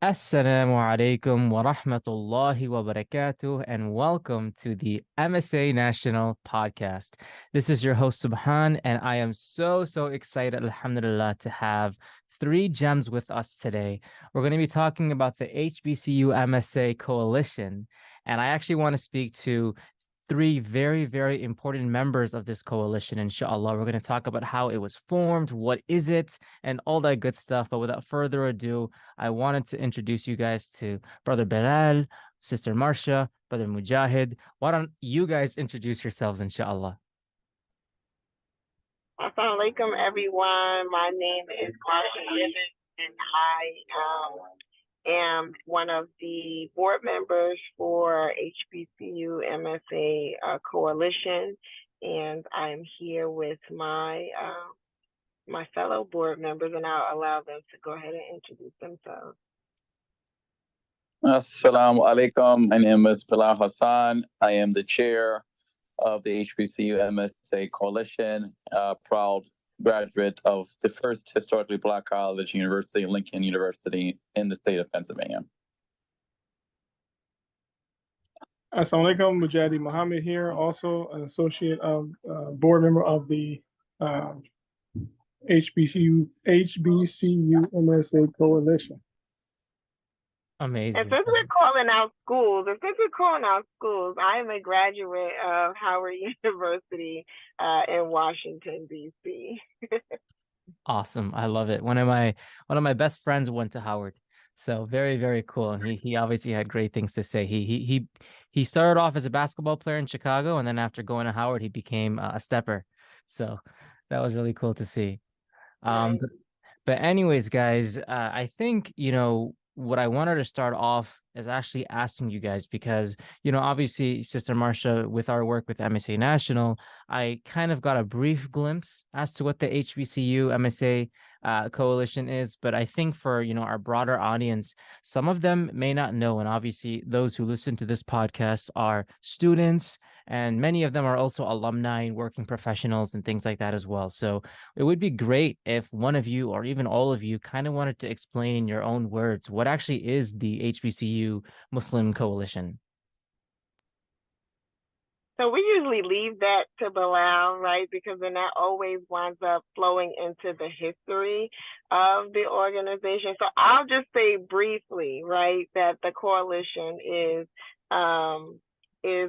Assalamu alaikum wa rahmatullahi wa barakatuh, and welcome to the MSA National Podcast. This is your host, Subhan, and I am so excited, alhamdulillah, to have three gems with us today. We're going to be talking about the HBCU MSA Coalition, and I actually want to speak to three very important members of this coalition, inshallah. We're going to talk about how it was formed, what is it, and all that good stuff. But without further ado, I wanted to introduce you guys to Brother Bilal, Sister Marsha, Brother Mujahid. Why don't you guys introduce yourselves, inshallah? Assalamu alaikum, everyone. My name is Marsha, and I am one of the board members for HBCU MSA Coalition, and I'm here with my fellow board members, and I'll allow them to go ahead and introduce themselves. Assalamu alaikum. My name is Bilal Hassan. I am the chair of the HBCU MSA Coalition, proud graduate of the first historically Black college university, Lincoln University, in the state of Pennsylvania. Assalamu alaikum, Mujahid Muhammad here, also an associate of board member of the HBCU MSA Coalition. Amazing. And since we're calling out schools, I am a graduate of Howard University in Washington, D.C. Awesome. I love it. One of my best friends went to Howard. So very cool. And he obviously had great things to say. He started off as a basketball player in Chicago, and then after going to Howard, he became a stepper. So that was really cool to see. Right. But anyways, guys, I think, what I wanted to start off is actually asking you guys, because, obviously, Sister Marsha, with our work with MSA National, I kind of got a brief glimpse as to what the HBCU MSA Coalition is. But I think for, our broader audience, some of them may not know. And obviously, those who listen to this podcast are students, and many of them are also alumni, working professionals, and things like that as well. So it would be great if one of you, or even all of you, kind of wanted to explain in your own words what actually is the HBCU Muslim Coalition. So we usually leave that to Bilal, right? Because then that always winds up flowing into the history of the organization. So I'll just say briefly, right, that the coalition is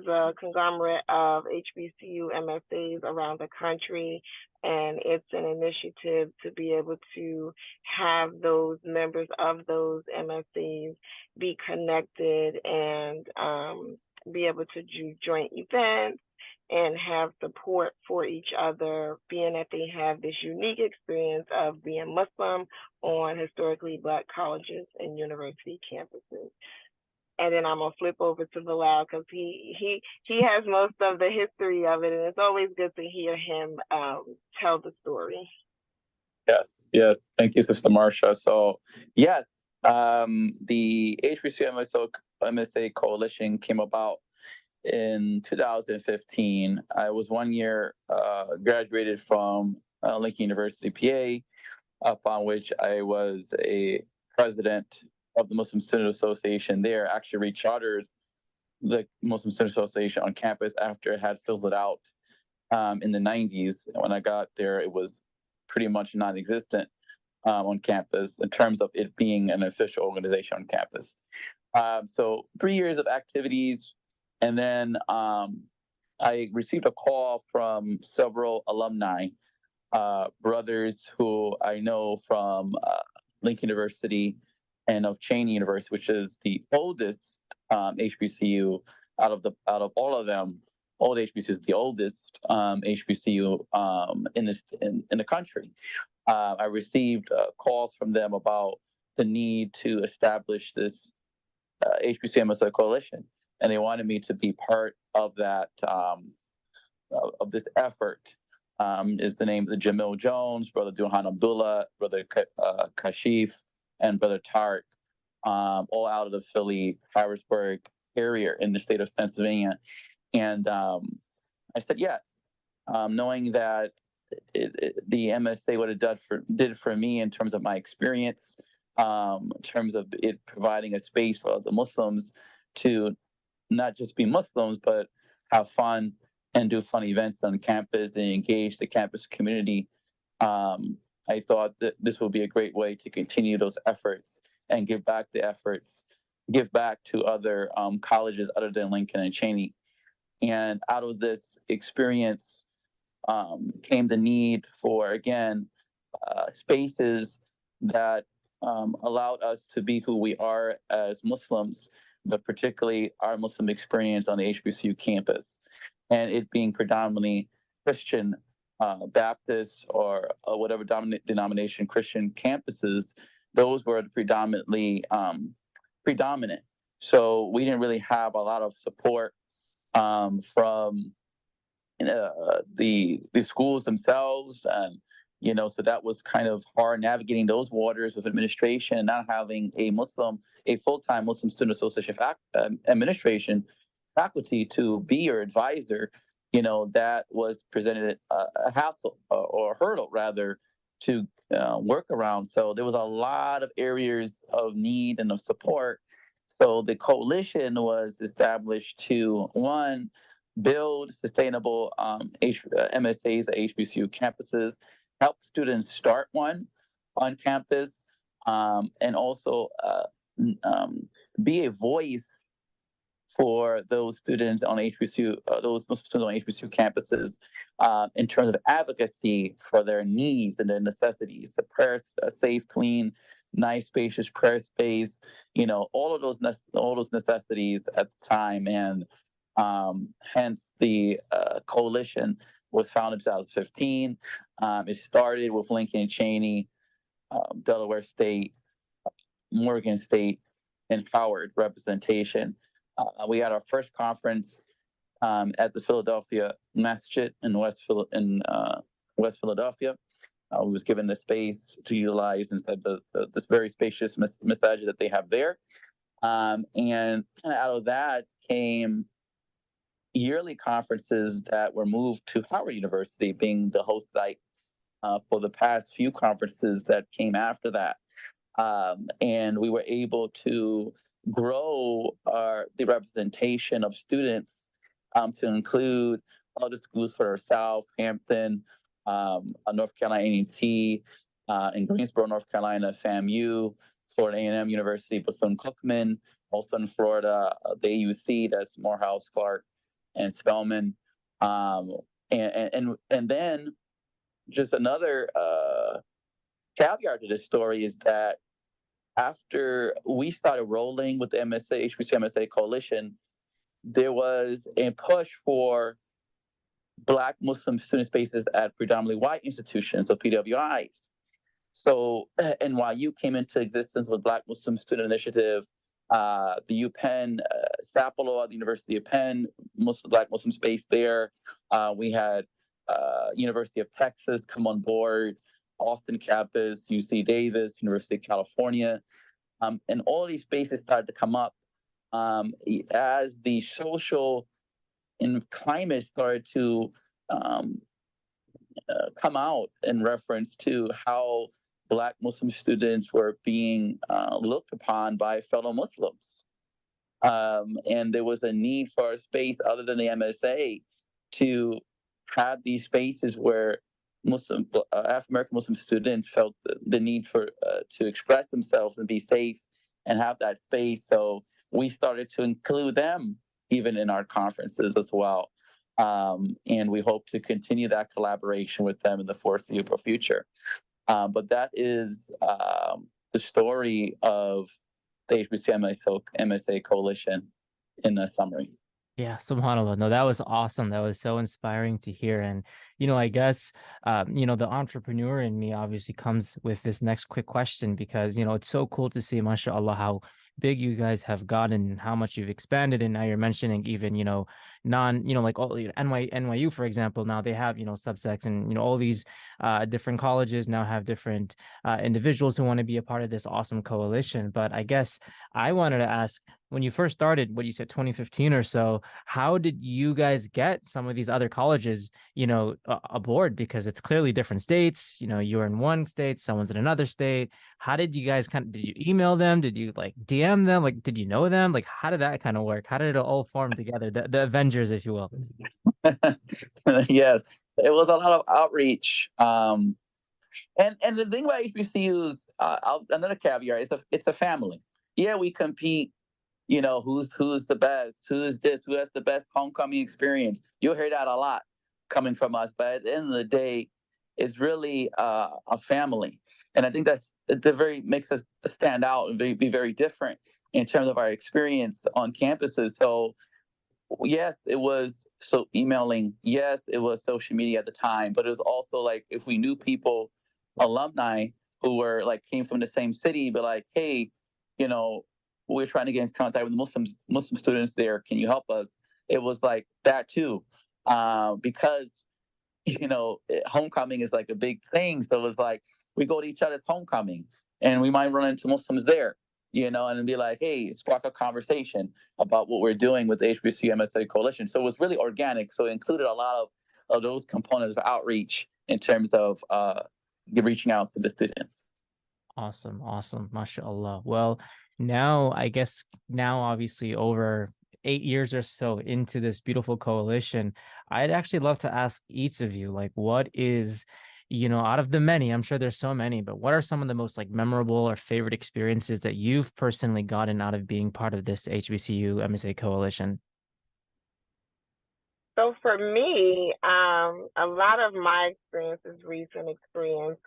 a conglomerate of HBCU MSAs around the country, and it's an initiative to be able to have those members of those MSAs be connected and be able to do joint events and have support for each other, being that they have this unique experience of being Muslim on historically Black colleges and university campuses. And then I'm gonna flip over to Bilal because he has most of the history of it, and it's always good to hear him tell the story. Yes. Thank you, Sister Marsha. So, yes, the HBCU MSA Coalition came about in 2015. I was 1 year graduated from Lincoln University, PA, upon which I was a president of the Muslim Student Association there. Actually rechartered the Muslim Student Association on campus after it had fizzled out in the 90s. When I got there, it was pretty much non-existent on campus in terms of it being an official organization on campus. So 3 years of activities, and then I received a call from several alumni, brothers who I know from Lincoln University and of Cheyney University, which is the oldest HBCU out of all of them. All the HBCUs, the oldest HBCU in the country. I received calls from them about the need to establish this HBCU MSA Coalition, and they wanted me to be part of that of this effort. Is the name of Jamil Jones, Brother Duhan Abdullah, Brother Kashif, and Brother Tariq, all out of the Philly, Harrisburg area in the state of Pennsylvania. And I said yes, knowing that the MSA, what it did for me in terms of my experience, in terms of it providing a space for the Muslims to not just be Muslims, but have fun and do fun events on campus and engage the campus community. I thought that this would be a great way to continue those efforts and give back give back to other colleges other than Lincoln and Cheney. And out of this experience came the need for, again, spaces that allowed us to be who we are as Muslims, but particularly our Muslim experience on the HBCU campus, and it being predominantly Christian, Baptist, or whatever denomination Christian campuses. Those were predominantly predominant. So we didn't really have a lot of support from the schools themselves, and so that was kind of hard navigating those waters with administration and not having a full-time Muslim Student Association administration faculty to be your advisor. That was presented a hassle or a hurdle rather to work around. So there was a lot of areas of need and of support. So the coalition was established to, one, build sustainable MSAs at HBCU campuses, help students start one on campus, and also be a voice for those students on HBCU, those Muslim students on HBCU campuses, in terms of advocacy for their needs and their necessities, a safe, clean, nice, spacious prayer space, all of those necessities at the time, and hence the coalition was founded in 2015. It started with Lincoln and Cheney, Delaware State, Morgan State, and Howard representation. We had our first conference at the Philadelphia Masjid in West Philadelphia. We was given the space to utilize inside this very spacious masjid that they have there. And out of that came yearly conferences that were moved to Howard University, being the host site for the past few conferences that came after that. And we were able to grow the representation of students to include other schools for South, Hampton, North Carolina A&T, in Greensboro, North Carolina, FAMU, Florida A&M University, Bethune-Cookman, also in Florida, the AUC, that's Morehouse, Clark, and Spelman. And then just another caveat to this story is that after we started rolling with the HBCU MSA Coalition, there was a push for Black Muslim student spaces at predominantly white institutions, so PWIs. So NYU came into existence with Black Muslim Student Initiative, the UPenn, Sapelo at the University of Penn, Black Muslim space there. We had University of Texas come on board, Austin campus, UC Davis, University of California. And all of these spaces started to come up as the social climate started to come out in reference to how Black Muslim students were being looked upon by fellow Muslims. And there was a need for a space other than the MSA to have these spaces where African-American Muslim students felt the need for to express themselves and be safe and have that space. So we started to include them even in our conferences as well. And we hope to continue that collaboration with them in the foreseeable future. But that is the story of the HBCU MSA Coalition in a summary. Yeah, subhanAllah. No, that was awesome. That was so inspiring to hear. And, I guess, the entrepreneur in me obviously comes with this next quick question because, it's so cool to see, mashallah, how big you guys have gotten and how much you've expanded. And now you're mentioning even, like all NYU, for example, now they have, subsects and, all these different colleges now have different individuals who want to be a part of this awesome coalition. But I guess I wanted to ask, when you first started, what you said, 2015 or so, how did you guys get some of these other colleges, aboard? Because it's clearly different states. You're in one state, someone's in another state. How did you guys did you email them? Did you like DM them? Like, did you know them? Like, how did that kind of work? How did it all form together? The Avengers, if you will. Yes, it was a lot of outreach. And the thing about HBCUs, another caveat, it's a family. Yeah, we compete. Who's the best? Who is this? Who has the best homecoming experience? You'll hear that a lot coming from us. But at the end of the day, it's really a family, and I think makes us stand out and be very different in terms of our experience on campuses. So yes, it was emailing. Yes, it was social media at the time, but it was also like if we knew people, alumni who were like came from the same city, but like, hey, we're trying to get in contact with Muslim students there. Can you help us? It was like that too, because homecoming is like a big thing. So it was like we go to each other's homecoming, and we might run into Muslims there, and be like, hey, spark a conversation about what we're doing with the HBCU MSA Coalition. So it was really organic. So it included a lot of those components of outreach in terms of reaching out to the students. Awesome. MashaAllah. Well, now obviously over 8 years or so into this beautiful coalition, I'd actually love to ask each of you, like, what is, out of the many, I'm sure there's so many, but what are some of the most like memorable or favorite experiences that you've personally gotten out of being part of this HBCU MSA Coalition? So for me, a lot of my experience is recent experience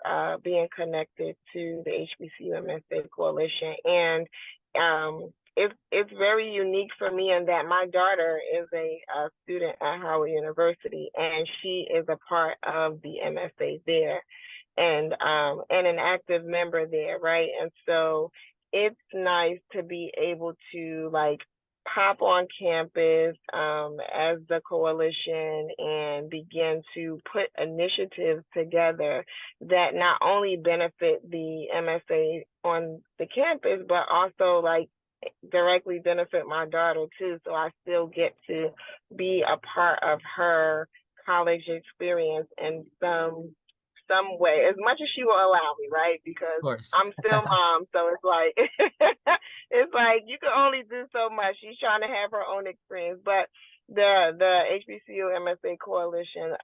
being connected to the HBCU MSA Coalition, and it's very unique for me in that my daughter is a student at Howard University, and she is a part of the MSA there, and an active member there, right? And so it's nice to be able to like pop on campus as the coalition and begin to put initiatives together that not only benefit the MSA on the campus, but also like directly benefit my daughter too. So I still get to be a part of her college experience in some way, as much as she will allow me, right? Because I'm still mom, so it's like it's like you can only do so much. She's trying to have her own experience, but the HBCU MSA Coalition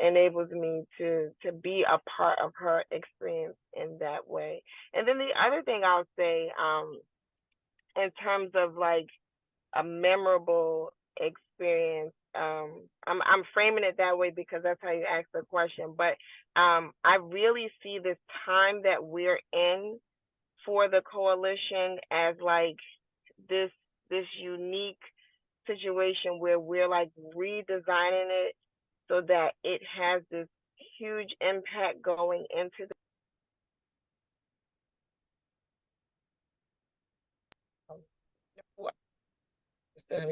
enables me to be a part of her experience in that way. And then the other thing I'll say, in terms of like a memorable experience, I'm framing it that way because that's how you ask the question. But I really see this time that we're in for the coalition as like this unique situation where we're like redesigning it so that it has this huge impact going into the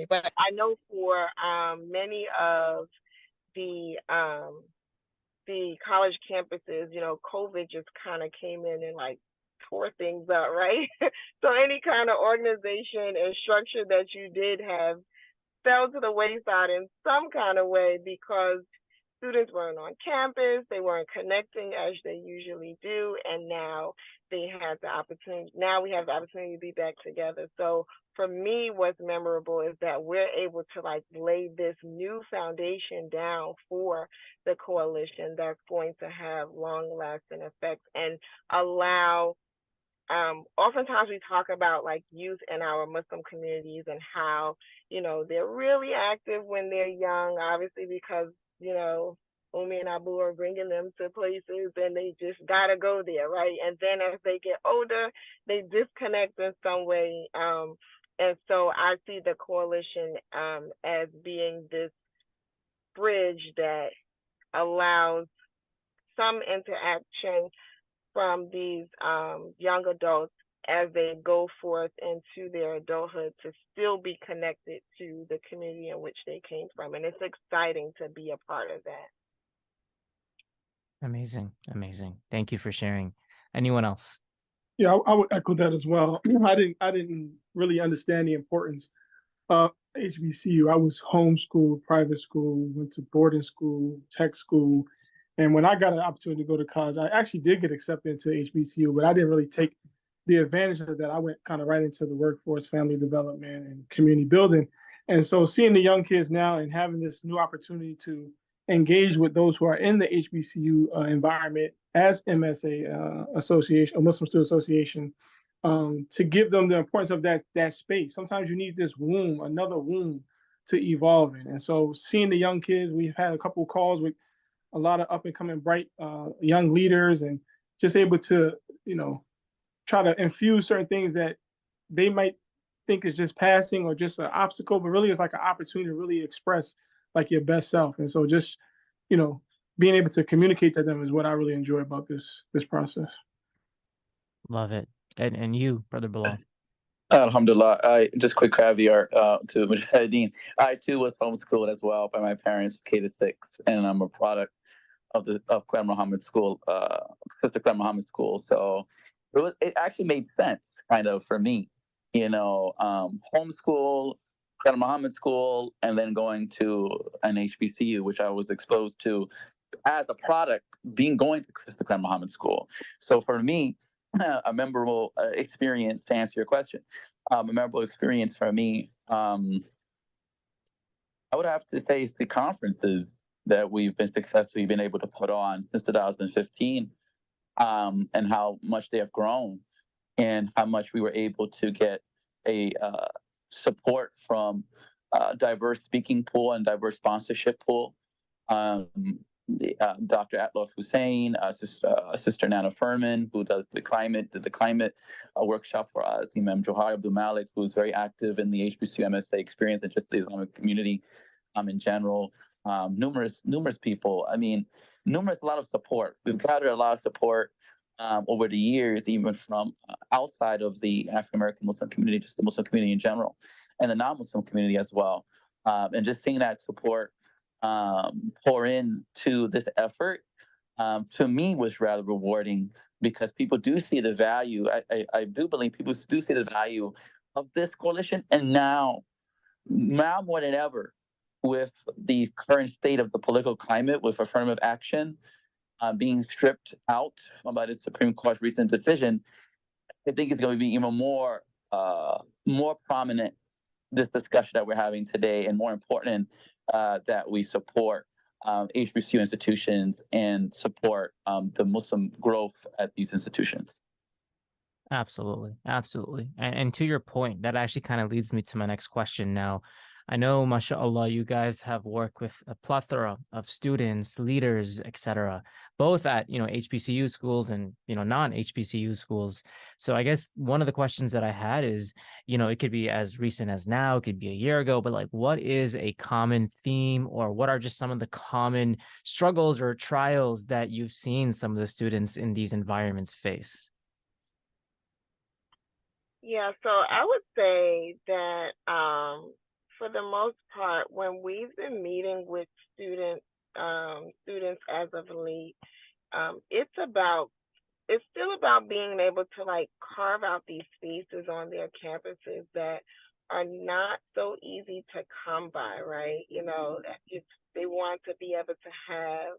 but I know for many of the college campuses, COVID just kind of came in and like tore things up, right? So any kind of organization and structure that you did have fell to the wayside in some kind of way because students weren't on campus, they weren't connecting as they usually do, and now we have the opportunity to be back together. So for me, what's memorable is that we're able to like lay this new foundation down for the coalition that's going to have long-lasting effects and allow oftentimes we talk about like youth in our Muslim communities and how, they're really active when they're young, obviously because, Umi and Abu are bringing them to places and they just gotta go there, right? And then as they get older, they disconnect in some way. And so I see the coalition as being this bridge that allows some interaction from these young adults as they go forth into their adulthood to still be connected to the community in which they came from. And it's exciting to be a part of that. Amazing. Thank you for sharing. Anyone else? Yeah, I would echo that as well. I didn't really understand the importance of HBCU. I was homeschooled, private school, went to boarding school, tech school, and when I got an opportunity to go to college, I actually did get accepted into HBCU, but I didn't really take the advantage of that. I went kind of right into the workforce, family development, and community building. And so, seeing the young kids now and having this new opportunity to engage with those who are in the HBCU environment as MSA Association, or Muslim Student Association, to give them the importance of that space. Sometimes you need this womb, another womb, to evolve in. And so, seeing the young kids, we've had a couple of calls with a lot of up and coming bright young leaders, and just able to, you know, try to infuse certain things that they might think is just passing or just an obstacle, but really it's like an opportunity to really express like your best self. And so just, you know, being able to communicate to them is what I really enjoy about this process. Love it. And you, Brother Bilal? Alhamdulillah. I just quick caveat to Mujahideen. I too was homeschooled as well by my parents, K-6, and I'm a product of Claire Muhammad School, Sister Claire Muhammad School. So it actually made sense kind of for me, homeschool, Claire Muhammad School, and then going to an HBCU, which I was exposed to as a product going to Sister Claire Muhammad School. So for me, a memorable experience, to answer your question, a memorable experience for me, I would have to say it's the conferences that we've successfully been able to put on since 2015, and how much they have grown, and how much we were able to get a support from a diverse speaking pool and diverse sponsorship pool. Dr. Atlof Hussein, Sister Nana Furman, who did the climate workshop for us, Imam Johar Abdul Malik, who's very active in the HBCU MSA experience and just the Islamic community in general. Numerous people. I mean, a lot of support. We've gathered a lot of support over the years, even from outside of the African American Muslim community, just the Muslim community in general, and the non-Muslim community as well. And just seeing that support pour into this effort, to me, was rather rewarding, because people do see the value. I do believe people do see the value of this coalition, and now more than ever, with the current state of the political climate, with affirmative action being stripped out by the Supreme Court's recent decision, I think it's going to be even more prominent, this discussion that we're having today, and more important that we support HBCU institutions and support the Muslim growth at these institutions. Absolutely. Absolutely. And to your point, that actually kind of leads me to my next question now. I know, mashallah, you guys have worked with a plethora of students, leaders, etc., both at, HBCU schools and, non-HBCU schools. So I guess one of the questions that I had is, it could be as recent as now, it could be a year ago, but like, what is a common theme, or what are just some of the common struggles or trials that you've seen some of the students in these environments face? Yeah, so I would say that for the most part, when we've been meeting with students as of late, it's still about being able to like carve out these spaces on their campuses that are not so easy to come by, right? They want to be able to have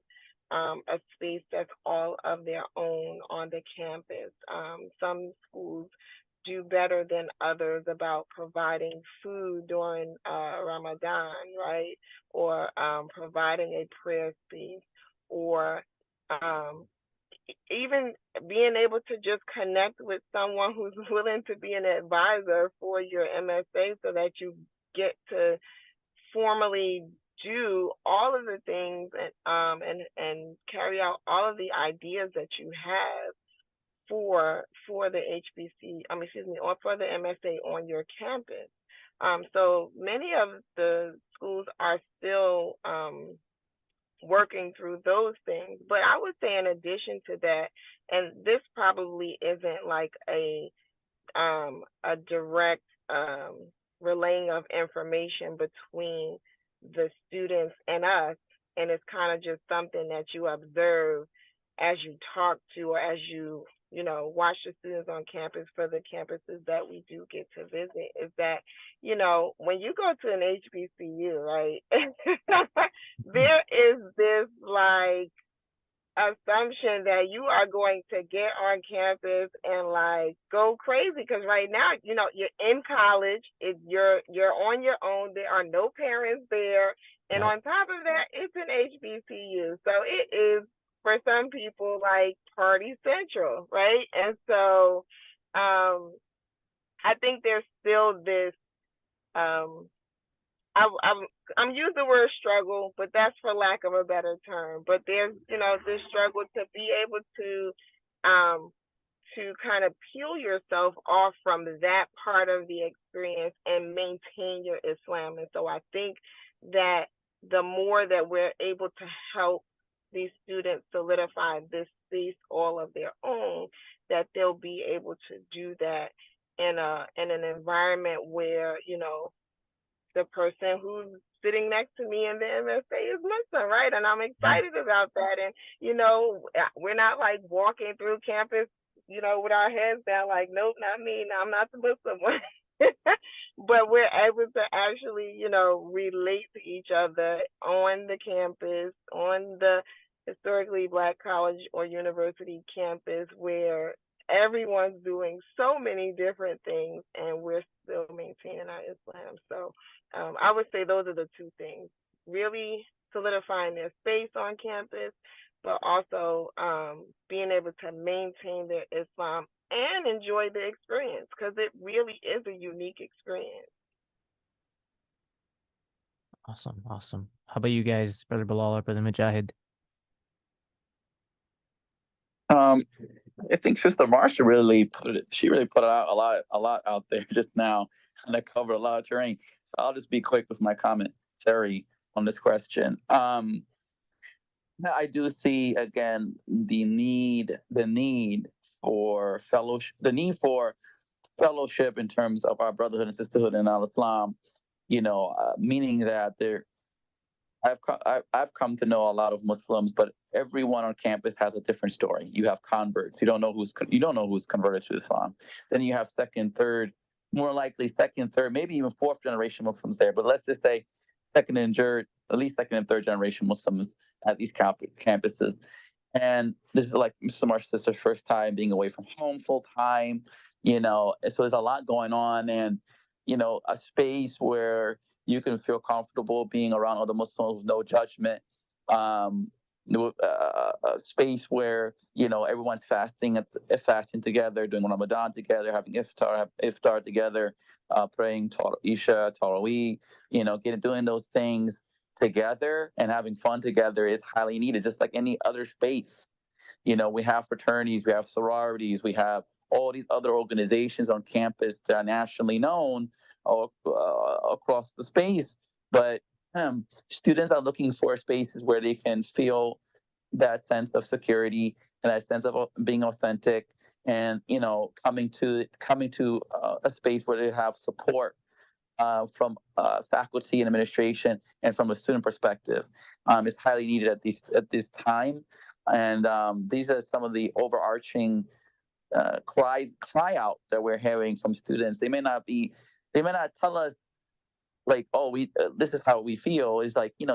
a space that's all of their own on the campus. Some schools do better than others about providing food during Ramadan, right? Or providing a prayer space, or even being able to just connect with someone who's willing to be an advisor for your MSA, so that you get to formally do all of the things and carry out all of the ideas that you have for the or for the MSA on your campus. So many of the schools are still working through those things. But I would say, in addition to that, and this probably isn't like a direct relaying of information between the students and us, and it's kind of just something that you observe as you talk to, or as you watch the students on campus for the campuses that we do get to visit is that, when you go to an HBCU, right, there is this like assumption that you are going to get on campus and like go crazy because right now you're in college, you're on your own, there are no parents there, and Yep. on top of that it's an HBCU, so it is for some people like party central, right? And so I think there's still this um I'm using the word struggle, but that's for lack of a better term. But there's this struggle to be able um to kind of peel yourself off from that part of the experience and maintain your Islam. And so I think that the more that we're able to help these students solidify this space all of their own, that they'll be able to do that in an environment where the person who's sitting next to me in the MSA is Muslim, right? And I'm excited about that. And, we're not like walking through campus, with our heads down, like, nope, not me. No, I'm not the Muslim one. But we're able to actually, relate to each other on the campus, on the historically Black college or university campus where everyone's doing so many different things and we're still maintaining our Islam. So I would say those are the two things: really solidifying their space on campus, but also being able to maintain their Islam and enjoy the experience, because it really is a unique experience. Awesome. How about you guys, Brother Bilal or Brother Mujahid? I think Sister Marsha really put out a lot out there just now, and I covered a lot of terrain. So I'll just be quick with my commentary on this question. I do see again the need for fellowship in terms of our brotherhood and sisterhood in Al-Islam. Meaning that I've come to know a lot of Muslims, but everyone on campus has a different story. You have converts. You don't know who's converted to Islam. Then you have second, third, more likely second, third, maybe even fourth generation Muslims there. But let's just say second and third generation Muslims at these campuses. And this is like Mr. Marsh's sister's first time being away from home full time. So there's a lot going on, and a space where you can feel comfortable being around other Muslims, no judgment. A space where everyone's fasting together, doing Ramadan together, having iftar together, praying Isha, Tarawih, doing those things together and having fun together is highly needed, just like any other space. We have fraternities, we have sororities, we have all these other organizations on campus that are nationally known across the space. But students are looking for spaces where they can feel that sense of security and that sense of being authentic, and coming to a space where they have support from faculty and administration, and from a student perspective, is highly needed at this time. And these are some of the overarching cry out that we're hearing from students. They may not tell us like, oh, this is how we feel. It's like, keep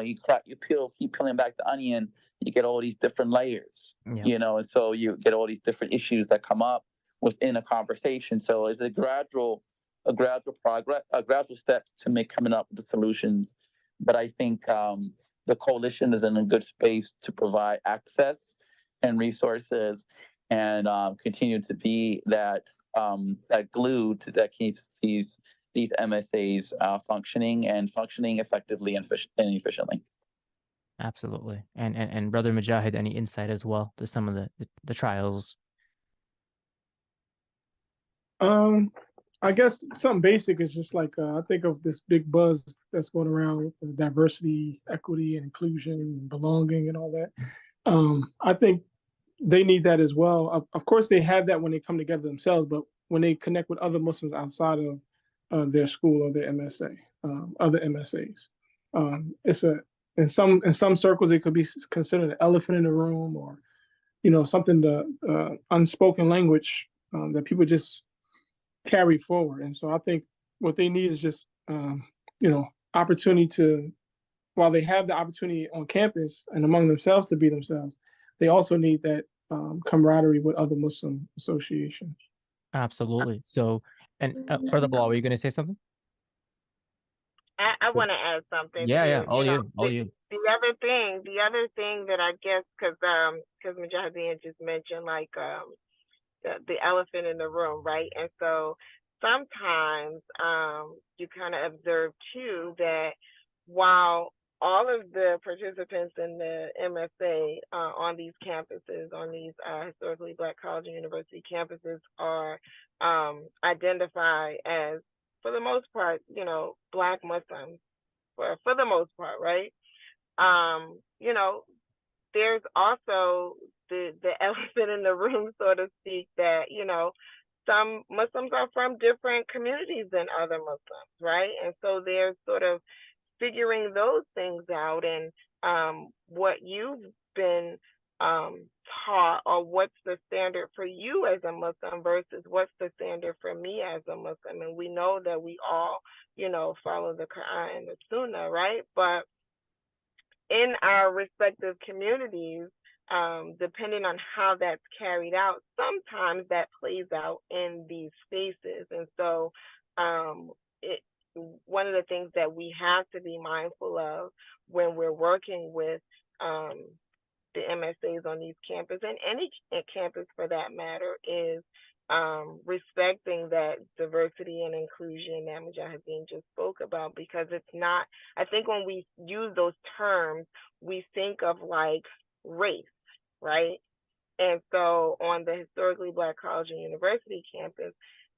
peeling back the onion, you get all these different layers. And so you get all these different issues that come up within a conversation. So it's a gradual progress, gradual steps to coming up with the solutions. But I think the coalition is in a good space to provide access and resources, and continue to be that glue that keeps these MSAs functioning effectively and efficiently. Absolutely. And Brother Mujahid, any insight as well to some of the trials? I guess something basic is just like I think of this big buzz that's going around with diversity, equity, and inclusion, and belonging, and all that. I think they need that as well. Of course, they have that when they come together themselves, but when they connect with other Muslims outside of their school or their MSA, other MSAs, it's in some circles it could be considered an elephant in the room, or something, the unspoken language that people just carry forward. And so I think what they need is just, opportunity to, while they have the opportunity on campus and among themselves to be themselves, they also need that camaraderie with other Muslim associations. Absolutely. So, and Brother Bilal, were you going to say something? I want to add something Yeah, yeah. too. All you, all you. The other thing that I guess, because Mujahideen just mentioned, like the elephant in the room, right? And so sometimes you kind of observe too that while all of the participants in the MSA on these campuses, on these historically Black college and university campuses, are identified as, for the most part, Black Muslims, for the most part, right? You know, there's also the elephant in the room, so to speak, that, some Muslims are from different communities than other Muslims, right? And so there's sort of figuring those things out, and what you've been taught, or what's the standard for you as a Muslim versus what's the standard for me as a Muslim. And we know that we all, follow the Quran and the Sunnah, right? But in our respective communities, depending on how that's carried out, sometimes that plays out in these spaces. And so one of the things that we have to be mindful of when we're working with the MSAs on these campuses, and any campus for that matter, is respecting that diversity and inclusion that Mujahideen just spoke about. Because it's not, I think when we use those terms, we think of like race, right? And so on the historically Black college and university campus,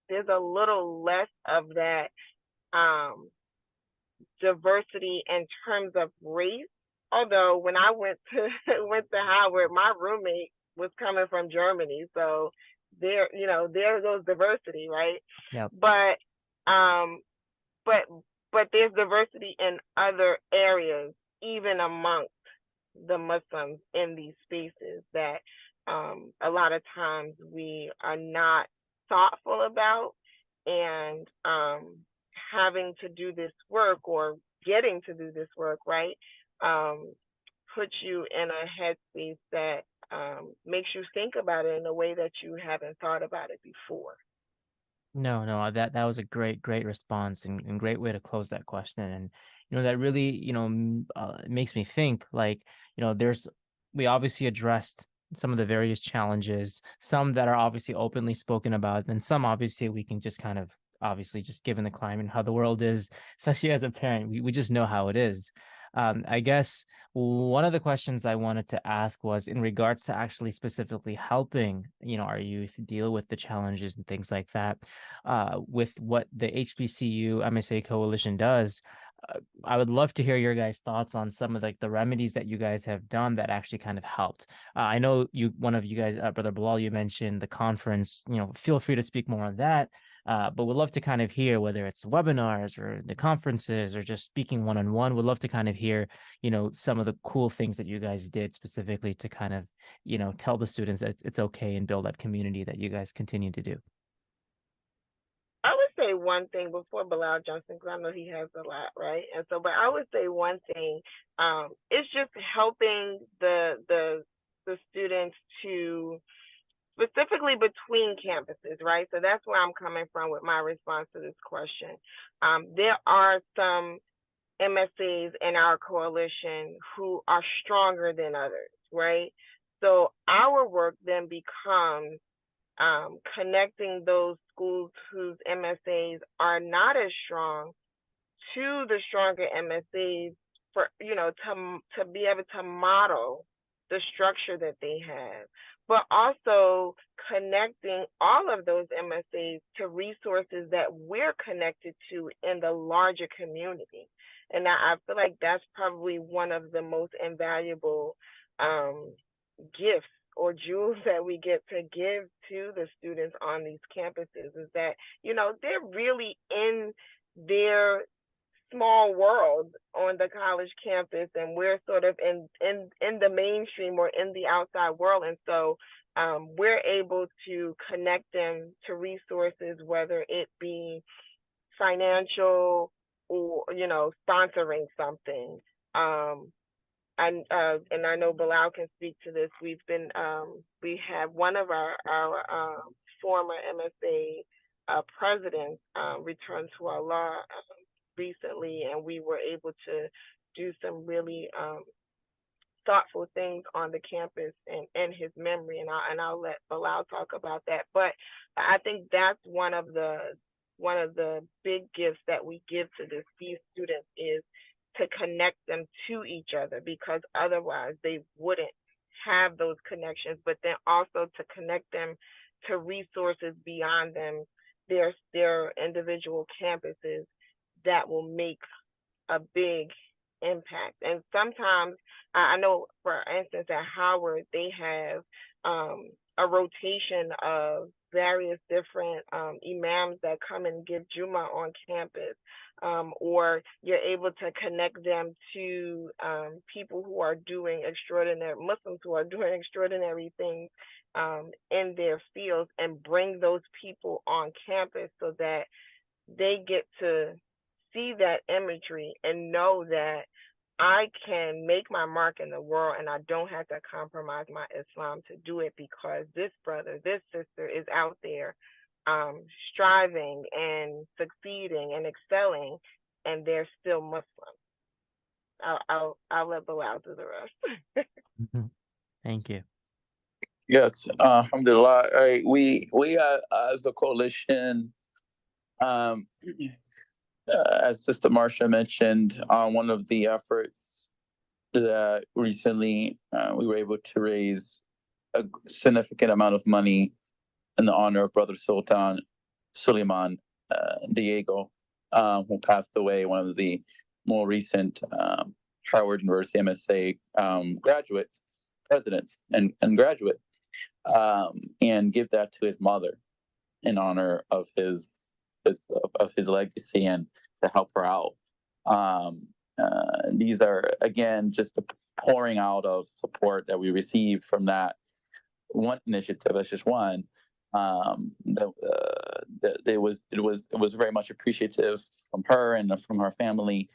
there's a little less of that diversity in terms of race. Although when I went to Howard, my roommate was coming from Germany, so there goes diversity, right? Yep. But there's diversity in other areas, even amongst the Muslims in these spaces, that a lot of times we are not thoughtful about, and having to do this work, or getting to do this work, right, puts you in a headspace that makes you think about it in a way that you haven't thought about it before. No, that was a great response, and great way to close that question. And that really makes me think, like, we obviously addressed some of the various challenges, some that are obviously openly spoken about, and some obviously we can just kind of, obviously, just given the climate and how the world is, especially as a parent, we just know how it is. I guess one of the questions I wanted to ask was in regards to actually specifically helping, our youth deal with the challenges and things like that, with what the HBCU MSA Coalition does. I would love to hear your guys' thoughts on some of the remedies that you guys have done that actually kind of helped. I know one of you guys, Brother Bilal, you mentioned the conference. Feel free to speak more on that. But we'd love to kind of hear, whether it's webinars or the conferences or just speaking one-on-one. We'd love to kind of hear, some of the cool things that you guys did specifically to kind of, tell the students that it's okay and build that community that you guys continue to do. I would say one thing before Bilal jumps in, because I know he has a lot, right? And so, but I would say one thing, it's just helping the students to, specifically between campuses, right? So that's where I'm coming from with my response to this question. There are some MSAs in our coalition who are stronger than others, right? So our work then becomes connecting those schools whose MSAs are not as strong to the stronger MSAs, for to be able to model the structure that they have, but also connecting all of those MSAs to resources that we're connected to in the larger community. And I feel like that's probably one of the most invaluable gifts or jewels that we get to give to the students on these campuses, is that, they're really in their small world on the college campus, and we're sort of in the mainstream or in the outside world. And so we're able to connect them to resources, whether it be financial or, sponsoring something. And I know Bilal can speak to this. We have one of our former MSA presidents returned to our law recently, and we were able to do some really thoughtful things on the campus in his memory, and I'll let Bilal talk about that. But I think that's one of the big gifts that we give to these students is to connect them to each other, because otherwise they wouldn't have those connections, but then also to connect them to resources beyond them, their individual campuses that will make a big impact. And sometimes I know, for instance, at Howard, they have a rotation of various different imams that come and give Juma on campus, or you're able to connect them to people who are doing Muslims who are doing extraordinary things in their fields, and bring those people on campus so that they get to see that imagery and know that I can make my mark in the world, and I don't have to compromise my Islam to do it, because this brother, this sister is out there striving and succeeding and excelling, and they're still Muslim. I'll let Bilal do the rest. Thank you. Yes, alhamdulillah. We as the coalition, as Sister Marcia mentioned, one of the efforts that recently we were able to raise a significant amount of money in the honor of Brother Sultan Suleiman Diego, who passed away, one of the more recent Howard University MSA graduates, presidents, and graduate, and give that to his mother in honor of his legacy and to help her out. These are, again, just the pouring out of support that we received from that one initiative. That's just one. It was very much appreciative from her and from her family,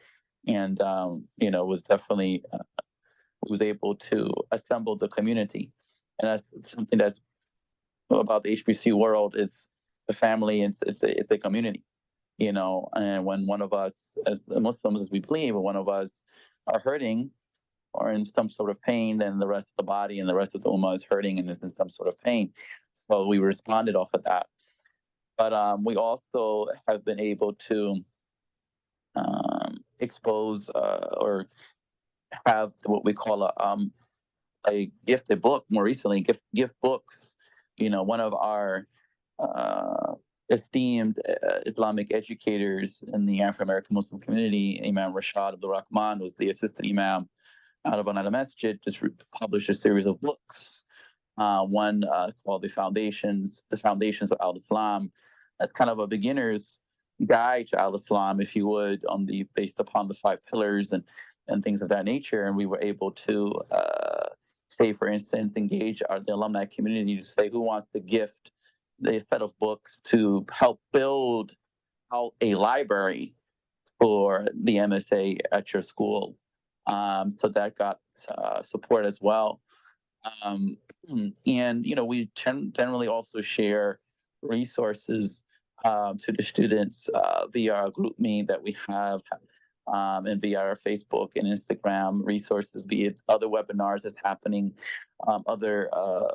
and was definitely was able to assemble the community, and that's something that's about the HBCU world. It's a family, and it's a community, and when one of us, as Muslims, as we believe, one of us are hurting or in some sort of pain, then the rest of the body and the rest of the ummah is hurting and is in some sort of pain. So we responded off of that. But we also have been able to expose or have what we call a gifted book more recently, gift books. One of our esteemed Islamic educators in the Afro-American Muslim community, Imam Rashad Abdul Rahman, was the assistant imam out of Al Masjid, just published a series of books. One called The Foundations of Al-Islam. That's kind of a beginner's guide to Al-Islam, if you would, based upon the 5 pillars and things of that nature. And we were able to say, for instance, engage the alumni community to say who wants to gift a set of books to help build out a library for the MSA at your school. So that got support as well. And we generally also share resources to the students via our group me that we have, and via our Facebook and Instagram resources, be it other webinars that's happening, other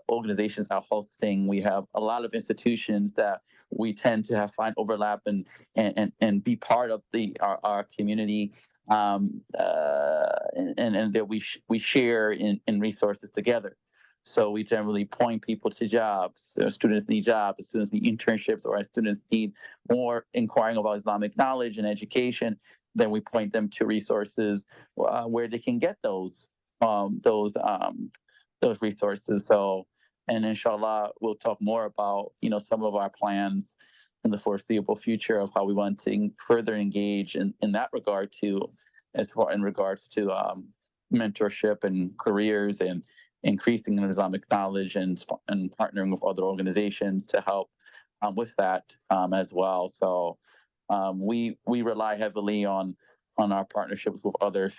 organizations are hosting. We have a lot of institutions that we tend to find overlap and be part of our community, and that we share in resources together. So we generally point people to jobs. Students need jobs, students need internships, or students need more inquiring about Islamic knowledge and education. Then we point them to resources where they can get those resources. So, and inshallah, we'll talk more about some of our plans in the foreseeable future of how we want to further engage in that regard too, as far in regards to mentorship and careers and increasing in Islamic knowledge and partnering with other organizations to help with that as well. So we rely heavily on our partnerships with other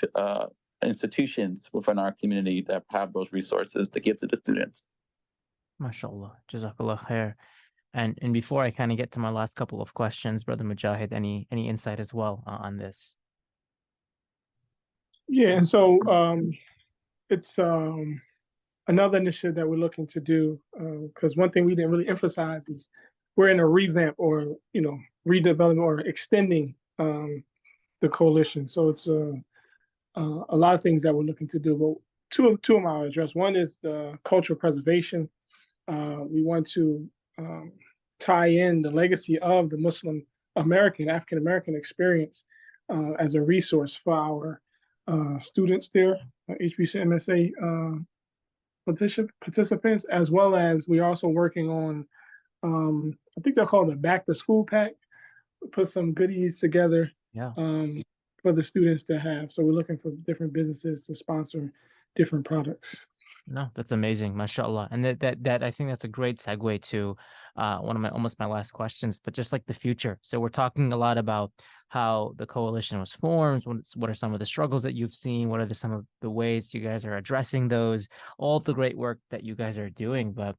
institutions within our community that have those resources to give to the students. MashaAllah, Jazakallah khair. And before I kind of get to my last couple of questions, Brother Mujahid, any insight as well on this? Yeah, and so it's another initiative that we're looking to do, because one thing we didn't really emphasize is we're in a revamp or redevelopment or extending the coalition. So it's a lot of things that we're looking to do. But two of them I'll address. One is the cultural preservation. We want to tie in the legacy of the Muslim American, African American experience as a resource for our students there, HBCU MSA participants, as well as we're also working on, I think they're called the Back to School Pack, put some goodies together for the students to have. So we're looking for different businesses to sponsor different products. No, that's amazing, mashallah. And that I think that's a great segue to one of my last questions, but just like the future. So we're talking a lot about how the coalition was formed. What are some of the struggles that you've seen? What are some of the ways you guys are addressing those? All the great work that you guys are doing. But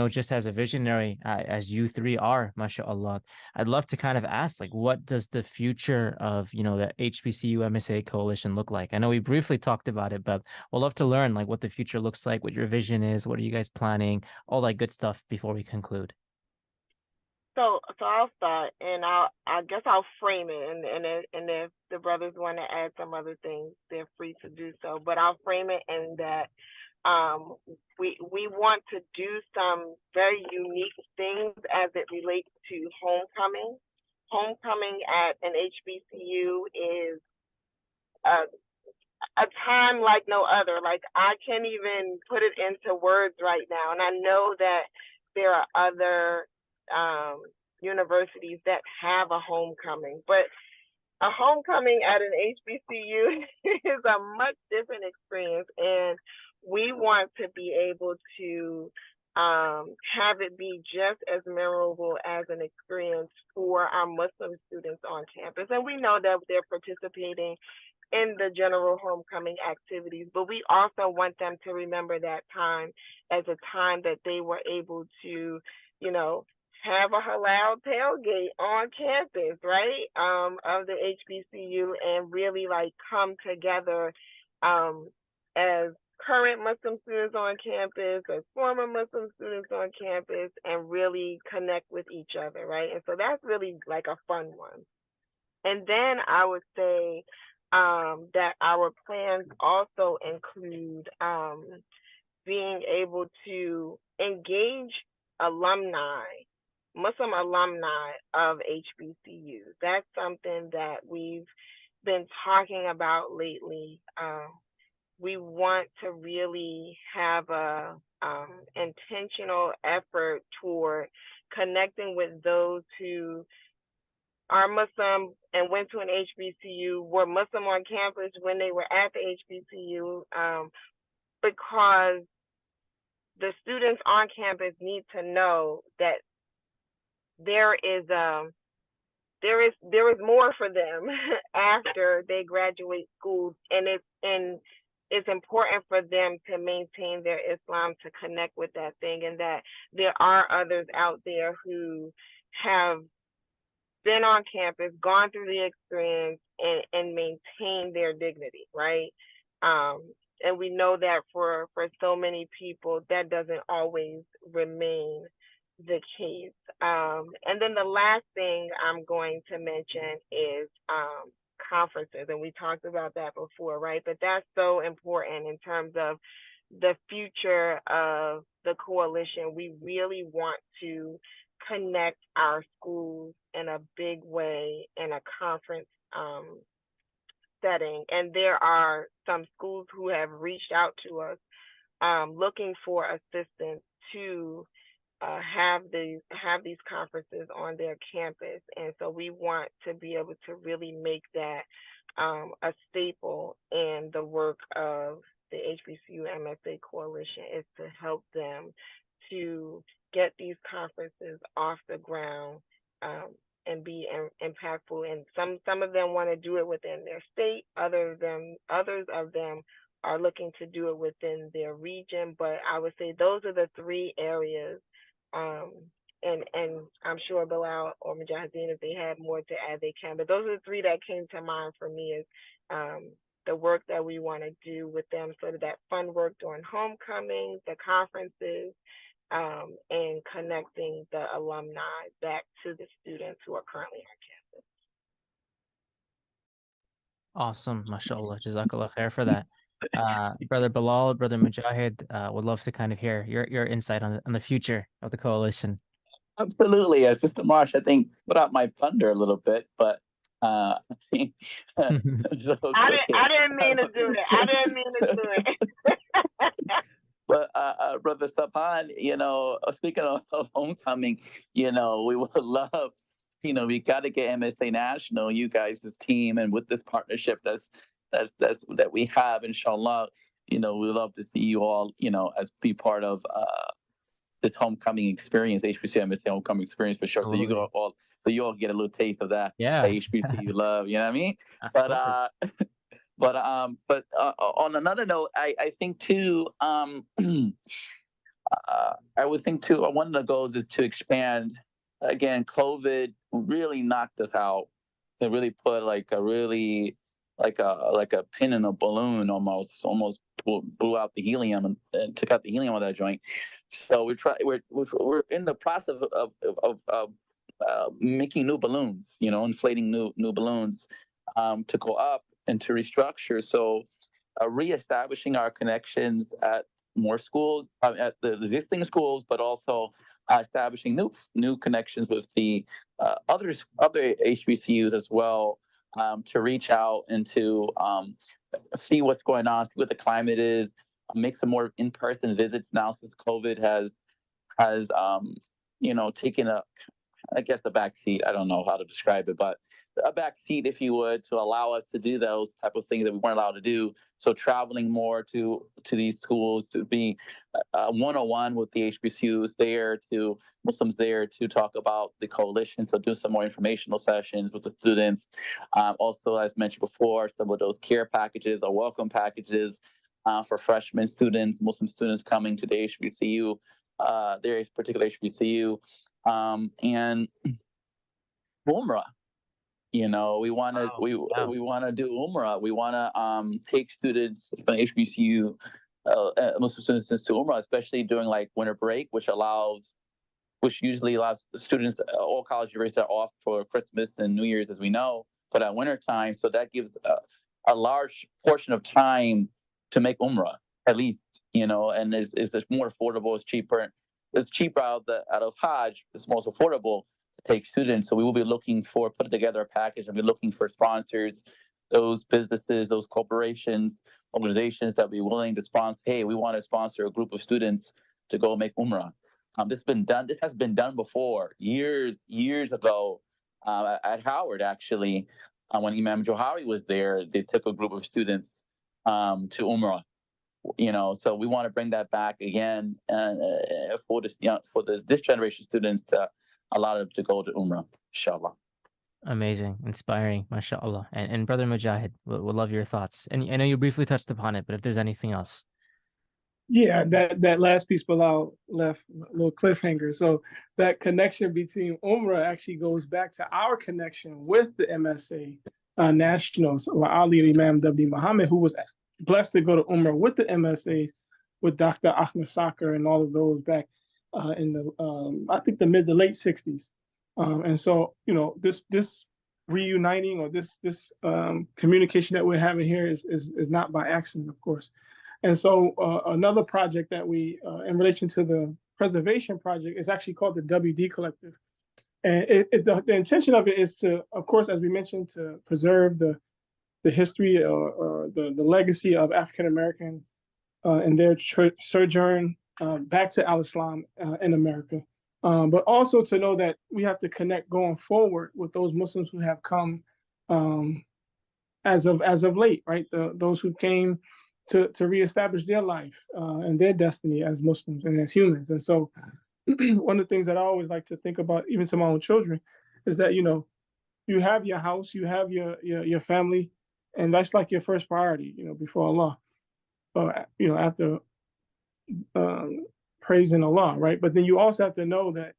just as a visionary, as you three are, mashallah, I'd love to kind of ask, like, what does the future of the HBCU MSA Coalition look like? I know we briefly talked about it, but we'll love to learn like what the future looks like, what your vision is, what are you guys planning, all that good stuff before we conclude. So I'll start, and I guess I'll frame it, and if the brothers want to add some other things, they're free to do so. But I'll frame it in that we want to do some very unique things as it relates to homecoming. Homecoming at an HBCU is a time like no other. Like, I can't even put it into words right now, and I know that there are other universities that have a homecoming, but a homecoming at an HBCU is a much different experience, and we want to be able to have it be just as memorable as an experience for our Muslim students on campus. And we know that they're participating in the general homecoming activities, but we also want them to remember that time as a time that they were able to, have a halal tailgate on campus, right, of the HBCU, and really come together as current Muslim students on campus, as former Muslim students on campus, and really connect with each other, right? And so that's really a fun one. And then I would say that our plans also include being able to engage Muslim alumni of HBCUs. That's something that we've been talking about lately. We want to really have a intentional effort toward connecting with those who are Muslim and went to an HBCU, were Muslim on campus when they were at the HBCU, because the students on campus need to know that there is more for them after they graduate school, and it's important for them to maintain their Islam, to connect with that thing, and that there are others out there who have been on campus, gone through the experience, and maintain their dignity, right? And we know that for so many people, that doesn't always remain the case. And then the last thing I'm going to mention is conferences, and we talked about that before, right? But that's so important in terms of the future of the coalition. We really want to connect our schools in a big way in a conference setting. And there are some schools who have reached out to us looking for assistance to have these conferences on their campus, and so we want to be able to really make that a staple in the work of the HBCU MSA Coalition, is to help them to get these conferences off the ground, and be impactful. And some of them want to do it within their state. Others of them are looking to do it within their region. But I would say those are the three areas. And I'm sure Bilal or Mujahideen, if they have more to add, they can. But those are the three that came to mind for me, is the work that we want to do with them, sort of that fun work during homecoming, the conferences, and connecting the alumni back to the students who are currently on campus. Awesome, mashallah, jazakallah khair for that. Brother Bilal, Brother Mujahid, would love to kind of hear your insight on the future of the coalition. Absolutely. Sister Marsh, I think, put out my thunder a little bit, but I think I didn't mean to do it. I didn't mean to do it. But Brother Sabhan, speaking of homecoming, we would love, we got to get MSA National, you guys, this team, and with this partnership that we have, inshallah, we love to see you all, as be part of this homecoming experience, HBCU MSA homecoming experience for sure. Absolutely. So you all get a little taste of that. Yeah. That HBCU love, you know what I mean? But on another note, I think too, I would think too, one of the goals is to expand. Again, COVID really knocked us out. It really put like a pin in a balloon, almost blew out the helium and took out the helium on that joint. So we're in the process of making new balloons, inflating new balloons to go up and to restructure. So reestablishing our connections at more schools, at the existing schools, but also establishing new connections with the other HBCUs as well, to reach out and to see what's going on, see what the climate is, make some more in-person visits now since COVID has taken a back seat. I don't know how to describe it, but a back seat, if you would, to allow us to do those type of things that we weren't allowed to do. So traveling more to these schools, to be one-on-one with the HBCUs there, to Muslims there, to talk about the coalition. So do some more informational sessions with the students. Also, as mentioned before, some of those care packages or welcome packages for freshman students, Muslim students coming to the HBCU, their particular HBCU, and Umrah. We want to we want to do Umrah. We want to take students from HBCU, Muslim students to Umrah, especially during like winter break, which usually allows students, all college universities are off for Christmas and New Year's, as we know, for that winter time. So that gives a large portion of time to make Umrah, at least, and is more affordable, it's cheaper. It's cheaper out of Hajj. It's most affordable to take students. So we will be putting together a package and be looking for sponsors, those businesses, those corporations, organizations that be willing to sponsor. Hey, we want to sponsor a group of students to go make Umrah. This has been done before, years ago, at Howard, actually. When Imam Johari was there, they took a group of students to Umrah. So we want to bring that back again, for this generation students, to allow them to go to Umrah, inshallah. Amazing, inspiring, mashallah. And Brother Mujahid, we'll love your thoughts. And I know you briefly touched upon it, but if there's anything else. Yeah, that last piece Bilal left a little cliffhanger. So that connection between Umrah actually goes back to our connection with the MSA Nationals, or Ali Imam W. Muhammad, who was blessed to go to Umrah with the MSAs, with Dr. Ahmed Sakr and all of those back in the I think the mid to late 60s. And so, this reuniting, or this communication that we're having here is not by accident, of course. And so another project that we, in relation to the preservation project, is actually called the WD Collective. And the intention of it is to, of course, as we mentioned, to preserve the history or the legacy of African American and their sojourn back to Al-Islam in America. But also to know that we have to connect going forward with those Muslims who have come as of late, right? Those who came to reestablish their life and their destiny as Muslims and as humans. And so one of the things that I always like to think about, even to my own children, is that, you have your house, you have your family, and that's like your first priority, before Allah, after praising Allah, right? But then you also have to know that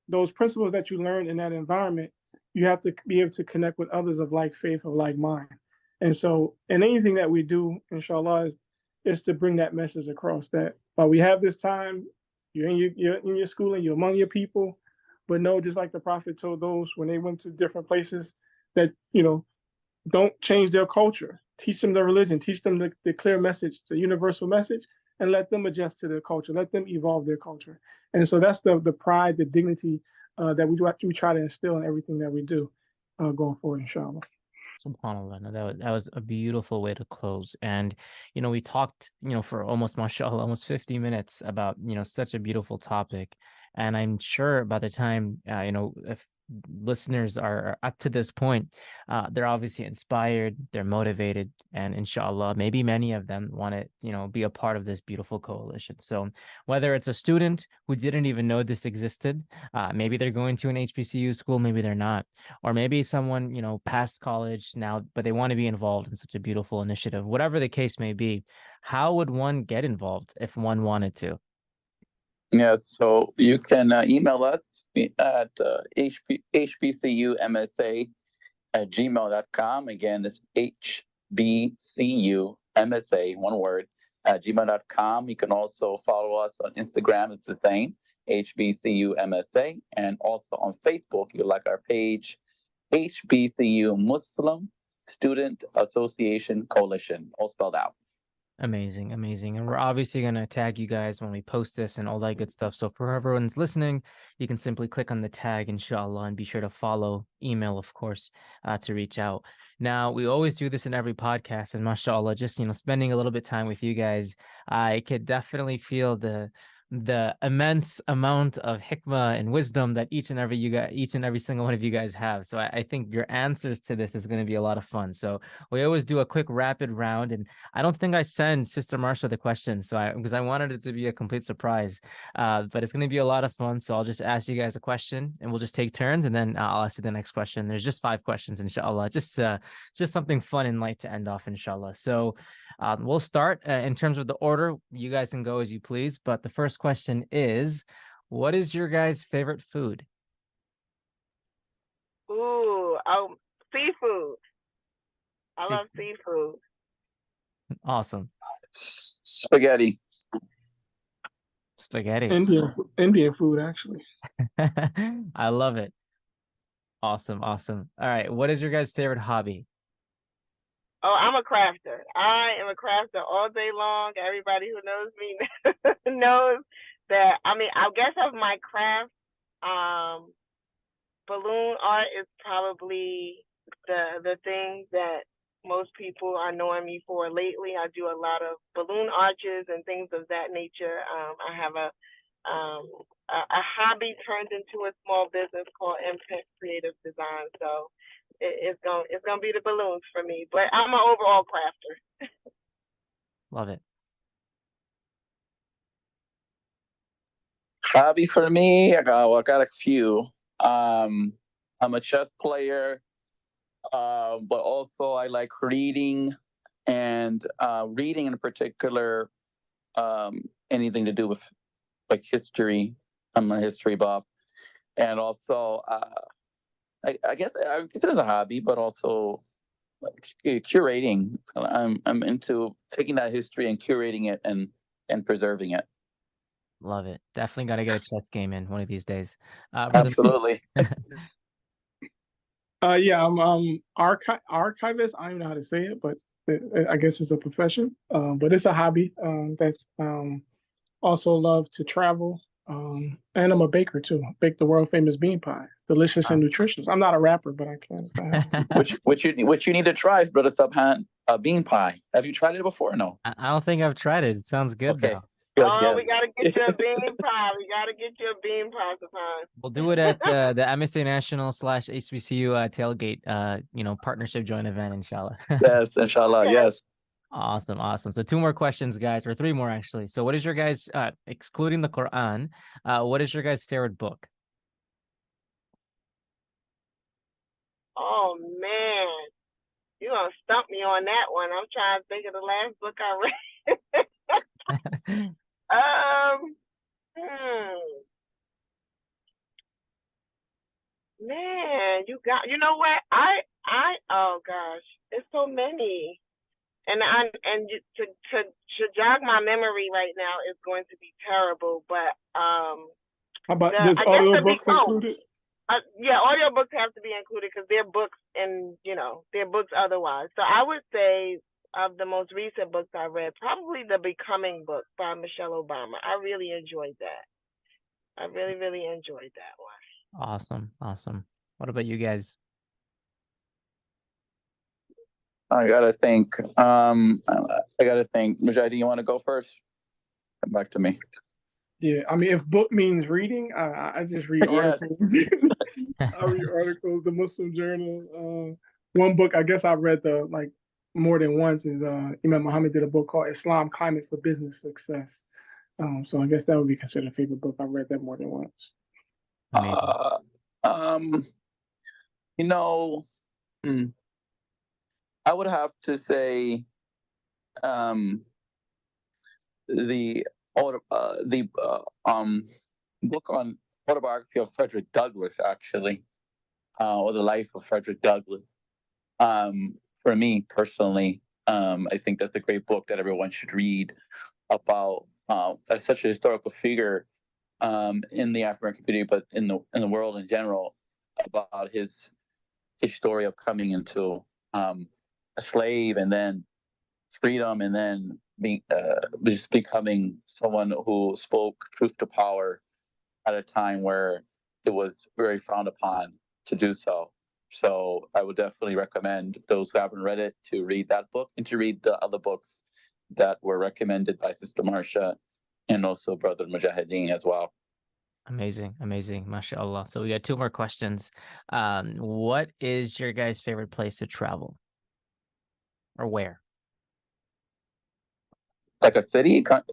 those principles that you learn in that environment, you have to be able to connect with others of like faith, of like mind. And so, and anything that we do, inshallah, is to bring that message across that while we have this time, you're in your schooling, you're among your people, but know, just like the Prophet told those when they went to different places, that, don't change their culture. Teach them their religion, teach them the clear message, the universal message, and let them adjust to their culture, let them evolve their culture. And so that's the pride, the dignity that we try to instill in everything that we do going forward, inshallah. SubhanAllah. No, that was a beautiful way to close. And, we talked, for almost, mashallah, almost 50 minutes about, such a beautiful topic. And I'm sure by the time, if listeners are up to this point, they're obviously inspired, they're motivated, and inshallah, maybe many of them want to, be a part of this beautiful coalition. So whether it's a student who didn't even know this existed, maybe they're going to an HBCU school, maybe they're not, or maybe someone, past college now, but they want to be involved in such a beautiful initiative, whatever the case may be, how would one get involved if one wanted to? Yeah, so you can email us at hbcumsa@gmail.com. Again, it's hbcumsa, one word, at gmail.com. You can also follow us on Instagram. It's the same, HBCUMSA. And also on Facebook, you like our page, HBCU Muslim Student Association Coalition, all spelled out. Amazing. And we're obviously going to tag you guys when we post this and all that good stuff. So for everyone's listening, you can simply click on the tag, inshallah, and be sure to follow, email, of course, to reach out. Now, we always do this in every podcast, and mashallah, just, spending a little bit of time with you guys, I could definitely feel the immense amount of hikmah and wisdom that each and every single one of you guys have. So I think your answers to this is going to be a lot of fun. So we always do a quick rapid round, and I don't think I send Sister Marsha the question, because I wanted it to be a complete surprise. But it's going to be a lot of fun. So I'll just ask you guys a question, and we'll just take turns, and then I'll ask you the next question. There's just 5 questions, inshallah. Just something fun and light to end off, inshallah. So we'll start in terms of the order. You guys can go as you please, but the first question is, what is your guys' favorite food? Seafood. I love seafood. Awesome. Spaghetti. Indian food, actually. I love it. Awesome. All right. What is your guys' favorite hobby? Oh, I'm a crafter. I am a crafter all day long. Everybody who knows me knows that. I guess of my craft, balloon art is probably the thing that most people are knowing me for lately. I do a lot of balloon arches and things of that nature. I have a hobby turned into a small business called NFN Creative Design. So it's gonna be the balloons for me, but I'm an overall crafter. Love it. Hobby for me, I got a few. I'm a chess player, but also I like reading, and reading in particular, anything to do with like history. I'm a history buff, and also I guess I consider it a hobby, but also like curating. I'm into taking that history and curating it and preserving it. Love it. Definitely got to get a chess game in one of these days. Absolutely. Yeah, I'm archivist. I don't know how to say it, but I guess it's a profession. But it's a hobby. That's also love to travel. And I'm a baker too. Bake the world famous bean pie. Delicious and nutritious. I'm not a rapper, but I can. What you need to try is, Brother Subhan, bean pie. Have you tried it before or no? I don't think I've tried it. It sounds good, okay. though. Oh, we gotta get you a bean pie. We gotta get you a bean pie, Stefan. We'll do it at the MSA National / HBCU tailgate, partnership joint event, inshallah. Yes, inshallah. Okay. Yes. Awesome, awesome. So 2 more questions, guys, or 3 more actually. So what is your guys, excluding the Quran, what is your guys' favorite book? Oh man, you're gonna stump me on that one. I'm trying to think of the last book I read. Man, you know what? Oh gosh, it's so many. And to jog my memory right now is going to be terrible, but how about does audiobooks included? Yeah, audiobooks have to be included because they're books and they're books otherwise. So I would say of the most recent books I read, probably the Becoming book by Michelle Obama. I really enjoyed that. I really, really enjoyed that one. Awesome, awesome. What about you guys? I gotta think. Mujahideen, you want to go first? Come back to me. Yeah, I mean, if book means reading, I just read articles. I read articles. The Muslim Journal. One book I guess I read more than once is Imam Muhammad did a book called Islam Climate for Business Success. So I guess that would be considered a favorite book. I read that more than once. I would have to say the book on autobiography of Frederick Douglass, actually, or the life of Frederick Douglass. For me personally, I think that's a great book that everyone should read about such a historical figure in the African community, but in the world in general, about his story of coming into a slave and then freedom, and then just becoming someone who spoke truth to power at a time where it was very frowned upon to do so. So I would definitely recommend those who haven't read it to read that book and to read the other books that were recommended by Sister Marsha and also Brother Mujahideen as well. Amazing, amazing, mashallah. So we got 2 more questions. What is your guys' favorite place to travel, or where? Like a city? We talk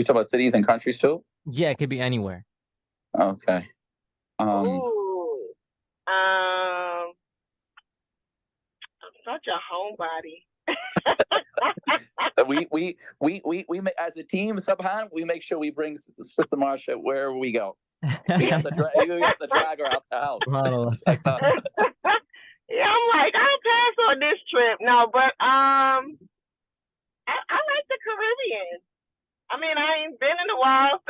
about cities and countries too? Yeah, it could be anywhere. Okay. I'm such a homebody. we as a team, Subhan, we make sure we bring Sister Marsha wherever we go. We have to drag her out the house. Yeah, I'm like, I'll pass on this trip. No, but I like the Caribbean. I mean, I ain't been in a while,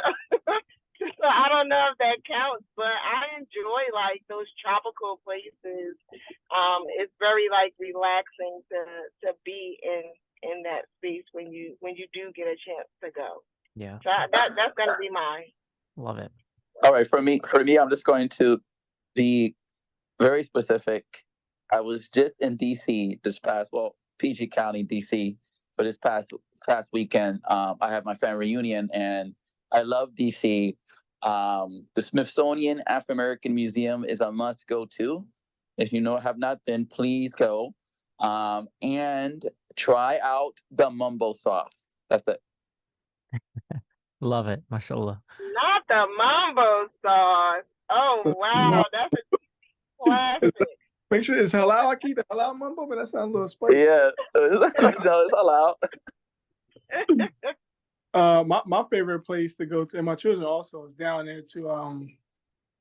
so I don't know if that counts, but I enjoy like those tropical places. It's very like relaxing to be in that space when you do get a chance to go. Yeah. So that's gonna be mine. Love it. All right, for me, I'm just going to be very specific. I was just in DC PG County, DC, for this past weekend. I had my family reunion, and I love DC. The Smithsonian African American Museum is a must go to. If you have not been, please go and try out the mumbo sauce. That's it. Love it, mashallah. Not the mumbo sauce. Oh wow, that's a classic. Make sure it's halal. I keep the halal mumbo, but that sounds a little spicy. Yeah, no, it's halal. My favorite place to go to, and my children also, is down there to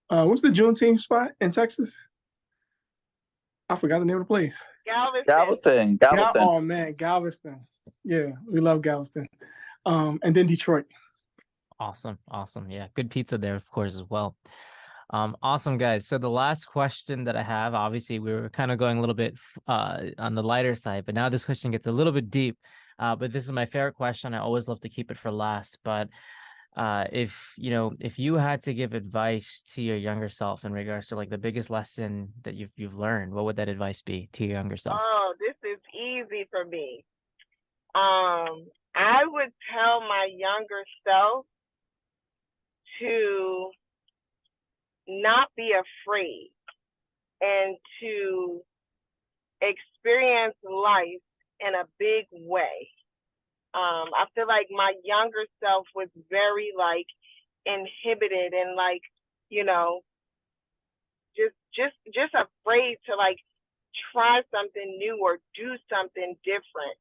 what's the Juneteenth spot in Texas? I forgot the name of the place. Galveston. Oh man, Galveston. Yeah, we love Galveston. And then Detroit. Awesome. Yeah, good pizza there, of course, as well. Awesome, guys. So the last question that I have, obviously, we were kind of going a little bit on the lighter side, but now this question gets a little bit deep. But this is my favorite question. I always love to keep it for last. But if you had to give advice to your younger self in regards to like the biggest lesson that you've learned, what would that advice be to your younger self? Oh, this is easy for me. I would tell my younger self to not be afraid and to experience life in a big way. I feel like my younger self was very like inhibited and like, you know, just afraid to like try something new or do something different.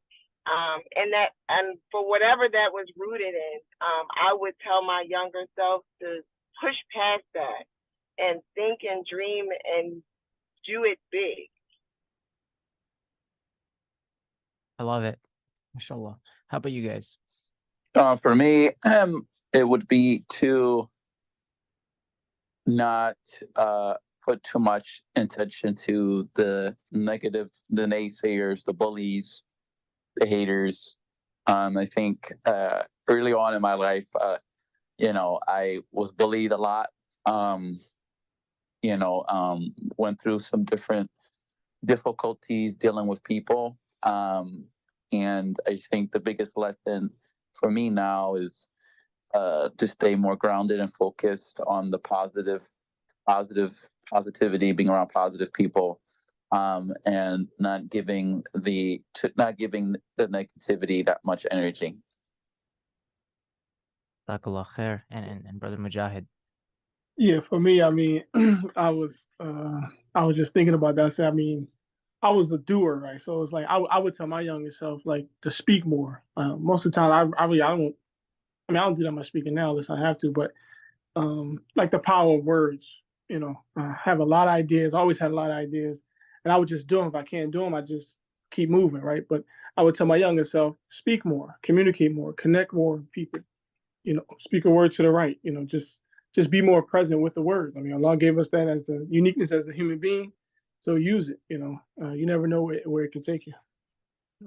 And for whatever that was rooted in, I would tell my younger self to push past that and think and dream and do it big. I love it. Mashallah. How about you guys? For me, it would be to not put too much attention to the negative, the naysayers, the bullies, the haters. I think early on in my life, I was bullied a lot. Went through some different difficulties dealing with people. And I think the biggest lesson for me now is to stay more grounded and focused on the positivity, being around positive people, and not giving the negativity that much energy. Jazakallah khair. And Brother Mujahid. Yeah, for me, I mean, I was just thinking about that. So, I mean, I was a doer, right? So it's like I would tell my younger self like to speak more. Most of the time, I don't do that much speaking now unless I have to, but like the power of words. I have a lot of ideas. Always had a lot of ideas, and I would just do them. If I can't do them, I just keep moving, right? But I would tell my younger self, speak more, communicate more, connect more with people. Speak a word to the right. Just be more present with the word. I mean, Allah gave us that as the uniqueness as a human being, so use it. You never know where it can take you.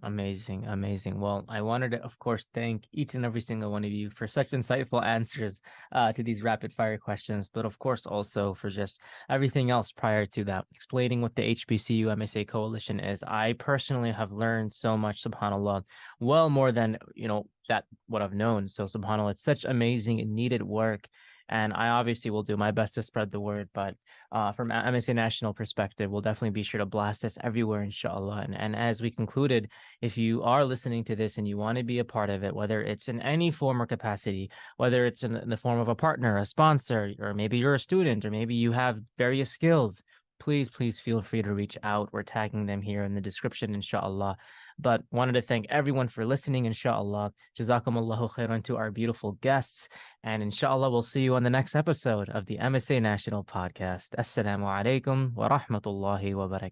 Amazing, amazing. Well, I wanted to, of course, thank each and every single one of you for such insightful answers to these rapid fire questions, but of course also for just everything else prior to that, explaining what the HBCU MSA Coalition is. I personally have learned so much, subhanAllah, well more than, that what I've known. So subhanAllah, it's such amazing and needed work. And I obviously will do my best to spread the word, but from MSA National perspective, we'll definitely be sure to blast this everywhere, inshallah. And as we concluded, if you are listening to this and you want to be a part of it, whether it's in any form or capacity, whether it's in the form of a partner, a sponsor, or maybe you're a student, or maybe you have various skills, please feel free to reach out. We're tagging them here in the description, inshallah. But wanted to thank everyone for listening, inshallah. Jazakumullahu khairan to our beautiful guests. And inshallah, we'll see you on the next episode of the MSA National Podcast. Assalamu alaikum wa rahmatullahi wa barakatuh.